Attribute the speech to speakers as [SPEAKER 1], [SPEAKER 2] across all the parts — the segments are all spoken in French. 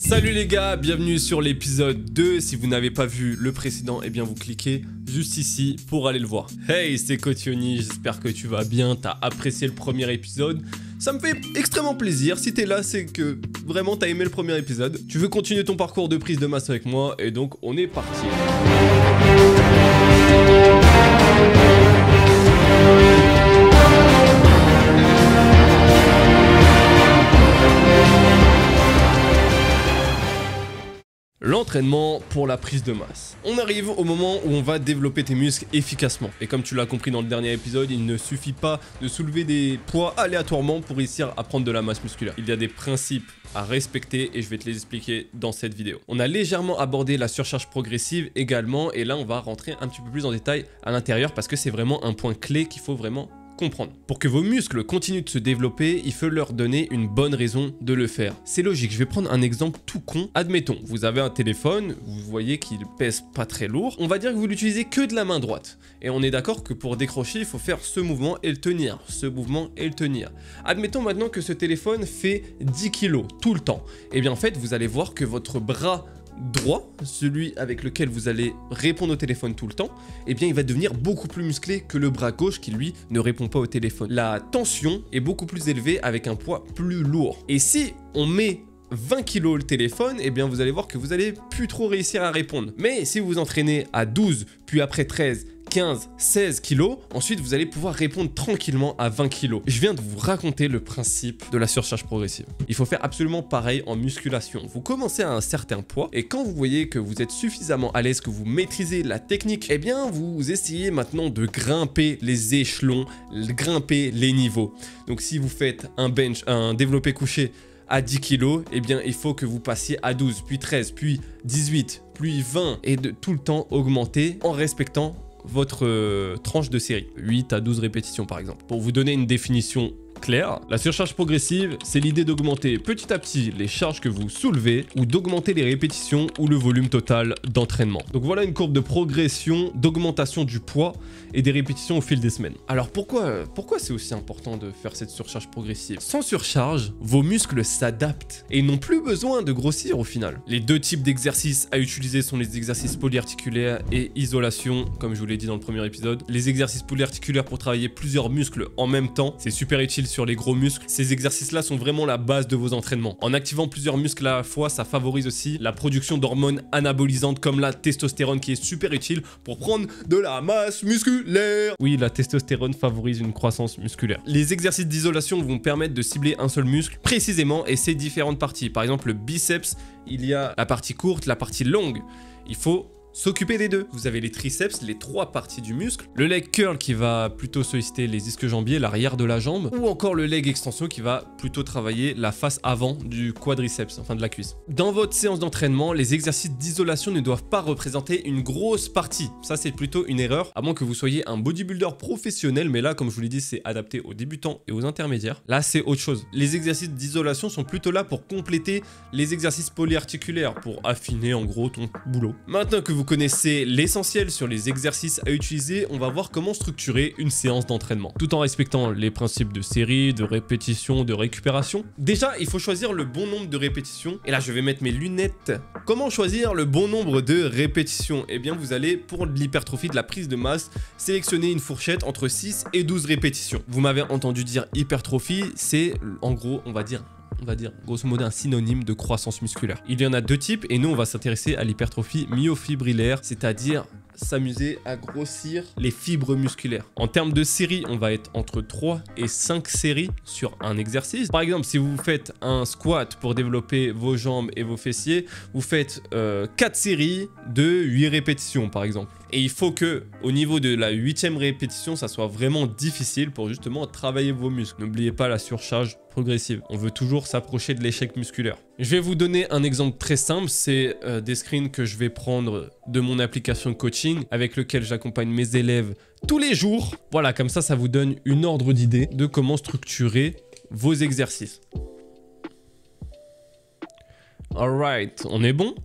[SPEAKER 1] Salut les gars, bienvenue sur l'épisode 2. Si vous n'avez pas vu le précédent, eh bien vous cliquez juste ici pour aller le voir. Hey, c'est Cotioni, j'espère que tu vas bien, t'as apprécié le premier épisode. Ça me fait extrêmement plaisir. Si t'es là, c'est que vraiment t'as aimé le premier épisode. Tu veux continuer ton parcours de prise de masse avec moi, et donc on est parti. L'entraînement pour la prise de masse. On arrive au moment où on va développer tes muscles efficacement. Et comme tu l'as compris dans le dernier épisode, il ne suffit pas de soulever des poids aléatoirement pour réussir à prendre de la masse musculaire. Il y a des principes à respecter et je vais te les expliquer dans cette vidéo. On a légèrement abordé la surcharge progressive également et là on va rentrer un petit peu plus en détail à l'intérieur parce que c'est vraiment un point clé qu'il faut vraiment comprendre. Pour que vos muscles continuent de se développer, il faut leur donner une bonne raison de le faire. C'est logique, je vais prendre un exemple tout con. Admettons, vous avez un téléphone, vous voyez qu'il pèse pas très lourd. On va dire que vous l'utilisez que de la main droite. Et on est d'accord que pour décrocher, il faut faire ce mouvement et le tenir. Ce mouvement et le tenir. Admettons maintenant que ce téléphone fait 10 kg tout le temps. Et bien en fait, vous allez voir que votre bras droit, celui avec lequel vous allez répondre au téléphone tout le temps, eh bien il va devenir beaucoup plus musclé que le bras gauche qui lui ne répond pas au téléphone. La tension est beaucoup plus élevée avec un poids plus lourd. Et si on met 20 kg le téléphone, eh bien vous allez voir que vous allez plus trop réussir à répondre. Mais si vous vous entraînez à 12, puis après 13, 15, 16 kilos, ensuite vous allez pouvoir répondre tranquillement à 20 kilos. Je viens de vous raconter le principe de la surcharge progressive. Il faut faire absolument pareil en musculation. Vous commencez à un certain poids et quand vous voyez que vous êtes suffisamment à l'aise, que vous maîtrisez la technique, eh bien vous essayez maintenant de grimper les échelons, grimper les niveaux. Donc si vous faites un bench, un développé couché à 10 kg, eh bien il faut que vous passiez à 12, puis 13, puis 18, puis 20 et de tout le temps augmenter en respectant votre tranche de série, 8 à 12 répétitions par exemple. Pour vous donner une définition claire, la surcharge progressive, c'est l'idée d'augmenter petit à petit les charges que vous soulevez ou d'augmenter les répétitions ou le volume total d'entraînement. Donc voilà une courbe de progression, d'augmentation du poids et des répétitions au fil des semaines. Alors pourquoi c'est aussi important de faire cette surcharge progressive? Sans surcharge, vos muscles s'adaptent et n'ont plus besoin de grossir au final. Les deux types d'exercices à utiliser sont les exercices polyarticulaires et isolation, comme je vous l'ai dit dans le premier épisode. Les exercices polyarticulaires pour travailler plusieurs muscles en même temps, c'est super utile sur les gros muscles. Ces exercices-là sont vraiment la base de vos entraînements. En activant plusieurs muscles à la fois, ça favorise aussi la production d'hormones anabolisantes comme la testostérone qui est super utile pour prendre de la masse musculaire. Oui, la testostérone favorise une croissance musculaire. Les exercices d'isolation vont permettre de cibler un seul muscle précisément et ses différentes parties. Par exemple, le biceps, il y a la partie courte, la partie longue. Il faut s'occuper des deux. Vous avez les triceps, les trois parties du muscle, le leg curl qui va plutôt solliciter les ischio-jambiers, l'arrière de la jambe, ou encore le leg extension qui va plutôt travailler la face avant du quadriceps, enfin de la cuisse. Dans votre séance d'entraînement, les exercices d'isolation ne doivent pas représenter une grosse partie. Ça, c'est plutôt une erreur, à moins que vous soyez un bodybuilder professionnel, mais là, comme je vous l'ai dit, c'est adapté aux débutants et aux intermédiaires. Là, c'est autre chose. Les exercices d'isolation sont plutôt là pour compléter les exercices polyarticulaires, pour affiner en gros ton boulot. Maintenant que vous connaissez l'essentiel sur les exercices à utiliser, on va voir comment structurer une séance d'entraînement, tout en respectant les principes de série, de répétition, de récupération. Déjà, il faut choisir le bon nombre de répétitions. Et là, je vais mettre mes lunettes. Comment choisir le bon nombre de répétitions? Eh bien, vous allez, pour l'hypertrophie de la prise de masse, sélectionner une fourchette entre 6 et 12 répétitions. Vous m'avez entendu dire hypertrophie, c'est en gros, on va dire grosso modo un synonyme de croissance musculaire. Il y en a deux types et nous on va s'intéresser à l'hypertrophie myofibrillaire, c'est-à-dire s'amuser à grossir les fibres musculaires. En termes de série, on va être entre 3 et 5 séries sur un exercice. Par exemple, si vous faites un squat pour développer vos jambes et vos fessiers, vous faites 4 séries de 8 répétitions par exemple. Et il faut que, au niveau de la 8e répétition, ça soit vraiment difficile pour justement travailler vos muscles. N'oubliez pas la surcharge progressive. On veut toujours s'approcher de l'échec musculaire. Je vais vous donner un exemple très simple. C'est des screens que je vais prendre de mon application de coaching avec lequel j'accompagne mes élèves tous les jours. Voilà, comme ça vous donne une ordre d'idée de comment structurer vos exercices. Alright, on est bon?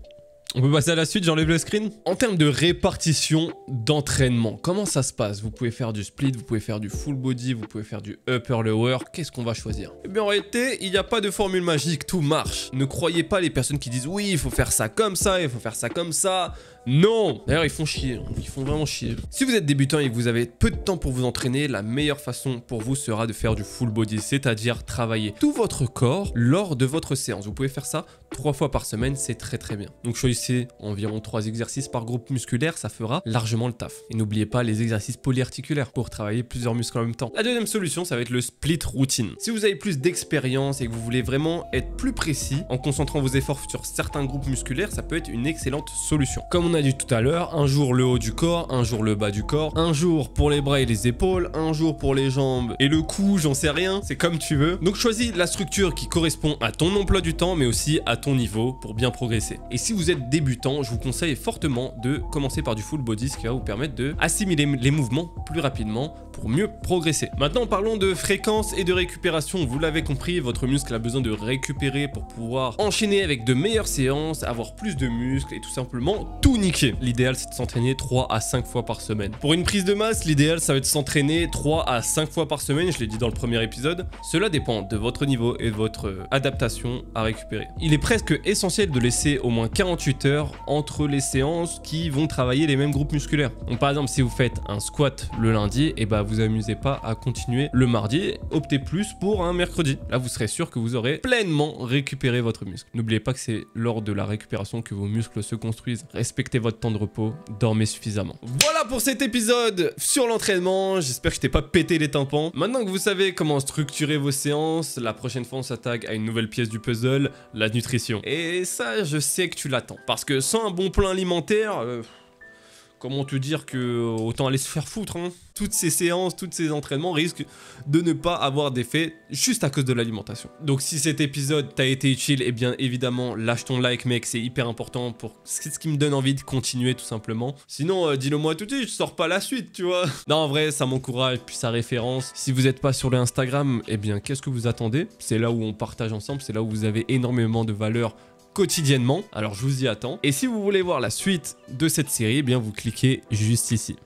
[SPEAKER 1] On peut passer à la suite, j'enlève le screen. En termes de répartition d'entraînement, comment ça se passe? Vous pouvez faire du split, vous pouvez faire du full body, vous pouvez faire du upper lower. Qu'est-ce qu'on va choisir? Eh bien en réalité, il n'y a pas de formule magique, tout marche. Ne croyez pas les personnes qui disent oui, il faut faire ça comme ça, il faut faire ça comme ça. Non! D'ailleurs, ils font chier, ils font vraiment chier. Si vous êtes débutant et que vous avez peu de temps pour vous entraîner, la meilleure façon pour vous sera de faire du full body, c'est-à-dire travailler tout votre corps lors de votre séance. Vous pouvez faire ça 3 fois par semaine, c'est très bien. Donc choisissez environ 3 exercices par groupe musculaire, ça fera largement le taf. Et n'oubliez pas les exercices polyarticulaires pour travailler plusieurs muscles en même temps. La deuxième solution, ça va être le split routine. Si vous avez plus d'expérience et que vous voulez vraiment être plus précis en concentrant vos efforts sur certains groupes musculaires, ça peut être une excellente solution. Comme on a dit tout à l'heure, un jour le haut du corps, un jour le bas du corps, un jour pour les bras et les épaules, un jour pour les jambes et le cou, j'en sais rien, c'est comme tu veux. Donc choisis la structure qui correspond à ton emploi du temps mais aussi à ton niveau pour bien progresser. Et si vous êtes débutant, je vous conseille fortement de commencer par du full body, ce qui va vous permettre de assimiler les mouvements plus rapidement pour mieux progresser. Maintenant parlons de fréquence et de récupération. Vous l'avez compris, votre muscle a besoin de récupérer pour pouvoir enchaîner avec de meilleures séances, avoir plus de muscles et tout simplement tout niquer. L'idéal c'est de s'entraîner 3 à 5 fois par semaine. Pour une prise de masse, l'idéal ça va être de s'entraîner 3 à 5 fois par semaine, je l'ai dit dans le premier épisode. Cela dépend de votre niveau et de votre adaptation à récupérer. Il est presque essentiel de laisser au moins 48 heures entre les séances qui vont travailler les mêmes groupes musculaires. Donc par exemple si vous faites un squat le lundi, et bah vous amusez pas à continuer le mardi, optez plus pour un mercredi. Là vous serez sûr que vous aurez pleinement récupéré votre muscle. N'oubliez pas que c'est lors de la récupération que vos muscles se construisent. Respectez votre temps de repos, dormez suffisamment. Voilà pour cet épisode sur l'entraînement, j'espère que je t'ai pas pété les tympans. Maintenant que vous savez comment structurer vos séances, la prochaine fois on s'attaque à une nouvelle pièce du puzzle, la nutrition. Et ça je sais que tu l'attends, parce que sans un bon plan alimentaire, comment te dire que autant aller se faire foutre, hein. Toutes ces séances, tous ces entraînements risquent de ne pas avoir d'effet juste à cause de l'alimentation. Donc si cet épisode t'a été utile, eh bien évidemment lâche ton like mec, c'est hyper important pour ce qui me donne envie de continuer tout simplement. Sinon dis-le moi tout de suite, je sors pas la suite tu vois. Non en vrai ça m'encourage, puis ça référence. Si vous n'êtes pas sur le Instagram, eh bien qu'est-ce que vous attendez? C'est là où on partage ensemble, c'est là où vous avez énormément de valeur quotidiennement, alors je vous y attends. Et si vous voulez voir la suite de cette série, eh bien vous cliquez juste ici.